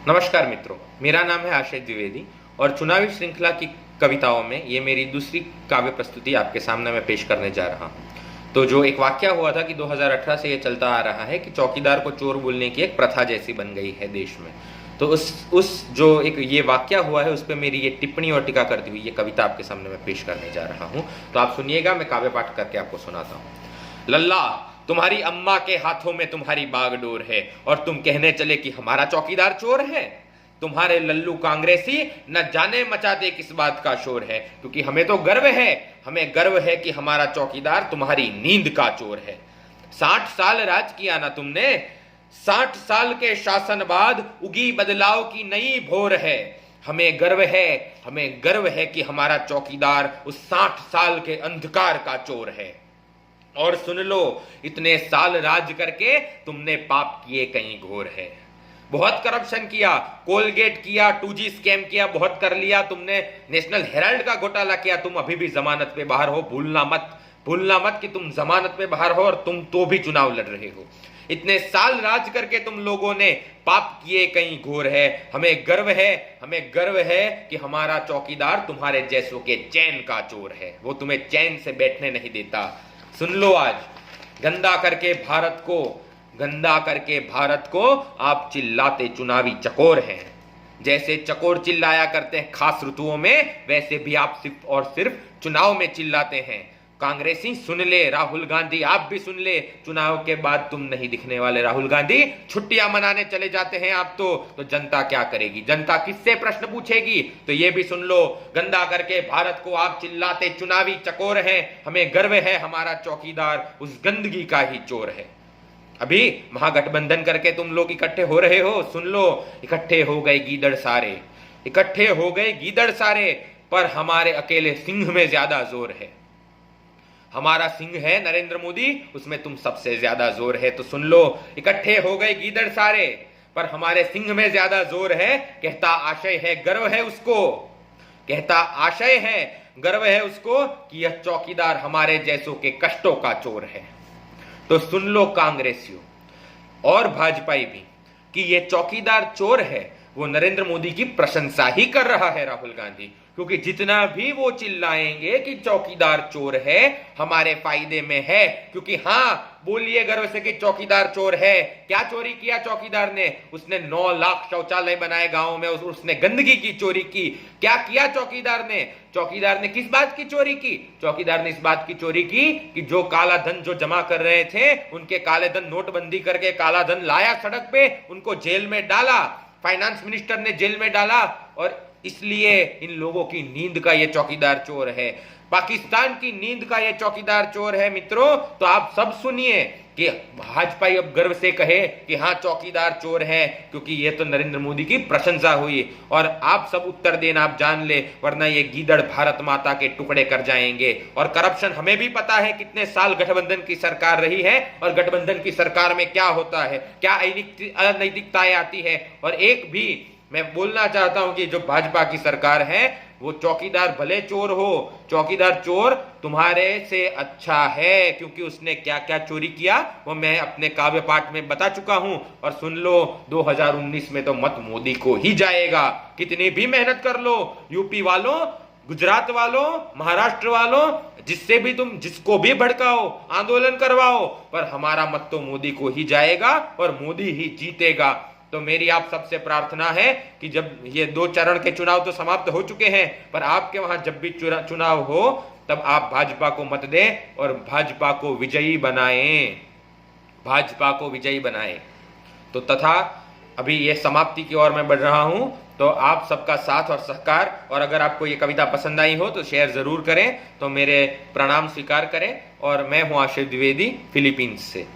नमस्कार मित्रों, मेरा नाम है आशय द्विवेदी और चुनावी श्रृंखला की कविताओं में ये मेरी दूसरी काव्य प्रस्तुति आपके सामने मैं पेश करने जा रहा हूँ। तो जो एक वाकया हुआ था कि 2018 से ये चलता आ रहा है कि चौकीदार को चोर बोलने की एक प्रथा जैसी बन गई है देश में। तो उस जो एक ये वाकया हुआ है उस पर मेरी ये टिप्पणी और टीका करती हुई ये कविता आपके सामने मैं पेश करने जा रहा हूँ। तो आप सुनिएगा, मैं काव्य पाठ करके आपको सुनाता हूँ। लल्ला, तुम्हारी अम्मा के हाथों में तुम्हारी बागडोर है और तुम कहने चले कि हमारा चौकीदार चोर है। तुम्हारे लल्लू कांग्रेसी न जाने मचा दे किस बात का शोर है, क्योंकि हमें तो गर्व है, हमें गर्व है कि हमारा चौकीदार तुम्हारी नींद का चोर है। 60 साल राज किया ना तुमने, 60 साल के शासन बाद उगी बदलाव की नई भोर है। हमें गर्व है, हमें गर्व है कि हमारा चौकीदार उस 60 साल के अंधकार का चोर है। और सुन लो, इतने साल राज करके तुमने पाप किए कहीं घोर है। बहुत करप्शन किया, कोलगेट किया, 2G स्कैम किया, बहुत कर लिया तुमने। नेशनल हेराल्ड का घोटाला किया, तुम अभी भी जमानत पे बाहर हो। भूलना मत कि तुम जमानत पे बाहर हो और तुम तो भी चुनाव लड़ रहे हो। इतने साल राज करके तुम लोगों ने पाप किए कहीं घोर है। हमें गर्व है, हमें गर्व है कि हमारा चौकीदार तुम्हारे जैसों के चैन का चोर है। वो तुम्हें चैन से बैठने नहीं देता। सुन लो, आज गंदा करके भारत को आप चिल्लाते चुनावी चकोर हैं। जैसे चकोर चिल्लाया करते हैं खास ऋतुओं में, वैसे भी आप सिर्फ और सिर्फ चुनाव में चिल्लाते हैं। कांग्रेसी सुन ले, राहुल गांधी आप भी सुन ले, चुनाव के बाद तुम नहीं दिखने वाले। राहुल गांधी छुट्टियां मनाने चले जाते हैं आप तो जनता क्या करेगी? जनता किससे प्रश्न पूछेगी? तो ये भी सुन लो, गंदा करके भारत को आप चिल्लाते चुनावी चकोर हैं। हमें गर्व है, हमारा चौकीदार उस गंदगी का ही चोर है। अभी महागठबंधन करके तुम लोग इकट्ठे हो रहे हो, सुन लो, इकट्ठे हो गए गीदड़ सारे, इकट्ठे हो गए गीदड़ सारे, पर हमारे अकेले सिंह में ज्यादा जोर है। हमारा सिंह है नरेंद्र मोदी, उसमें तुम सबसे ज्यादा जोर है। तो सुन लो, इकट्ठे हो गए गीदड़ सारे, पर हमारे सिंह में ज्यादा जोर है। कहता आशय है, गर्व है उसको, कहता आशय है, गर्व है उसको कि यह चौकीदार हमारे जैसों के कष्टों का चोर है। तो सुन लो कांग्रेसियों और भाजपाई भी कि यह चौकीदार चोर है। वो नरेंद्र मोदी की प्रशंसा ही कर रहा है राहुल गांधी, क्योंकि जितना भी वो चिल्लाएंगे कि चौकीदार चोर है, हमारे फायदे में है। क्योंकि हाँ, बोलिए गर्व से कि चौकीदार चोर है। क्या चोरी किया चौकीदार ने? उसने 9 लाख शौचालय बनाए गांव में, उसने गंदगी की चोरी की। क्या किया चौकीदार ने? चौकीदार ने किस बात की चोरी की? चौकीदार ने इस बात की चोरी की कि जो काला धन जो जमा कर रहे थे, उनके काले धन नोटबंदी करके काला धन लाया सड़क पे, उनको जेल में डाला, फाइनेंस मिनिस्टर ने जेल में डाला। और इसलिए इन लोगों की नींद का ये चौकीदार चोर है, पाकिस्तान की नींद का ये चौकीदार चोर है। मित्रों, तो आप सब सुनिए कि भाजपा अब गर्व से कहे कि हाँ चौकीदार चोर है, क्योंकि ये तो नरेंद्र मोदी की प्रशंसा हुई। और आप सब उत्तर देना आप जान ले, वरना ये गीदड़ भारत माता के टुकड़े कर जाएंगे। और करप्शन हमें भी पता है, कितने साल गठबंधन की सरकार रही है और गठबंधन की सरकार में क्या होता है, क्या अनैतिकताएं आती है। और एक भी मैं बोलना चाहता हूं कि जो भाजपा की सरकार है, वो चौकीदार भले चोर हो, चौकीदार चोर तुम्हारे से अच्छा है, क्योंकि उसने क्या क्या चोरी किया वो मैं अपने काव्य पाठ में बता चुका हूं। और सुन लो, 2019 में तो मत मोदी को ही जाएगा। कितनी भी मेहनत कर लो, यूपी वालों, गुजरात वालों, महाराष्ट्र वालों, जिससे भी तुम जिसको भी भड़काओ, आंदोलन करवाओ, पर हमारा मत तो मोदी को ही जाएगा और मोदी ही जीतेगा। तो मेरी आप सबसे प्रार्थना है कि जब ये 2 चरण के चुनाव तो समाप्त हो चुके हैं, पर आपके वहां जब भी चुनाव हो, तब आप भाजपा को मत दें और भाजपा को विजयी बनाएं, भाजपा को विजयी बनाएं। तो तथा अभी ये समाप्ति की ओर मैं बढ़ रहा हूं, तो आप सबका साथ और सहकार, और अगर आपको ये कविता पसंद आई हो तो शेयर जरूर करें। तो मेरे प्रणाम स्वीकार करें। और मैं हूं आशय द्विवेदी, फिलीपींस से।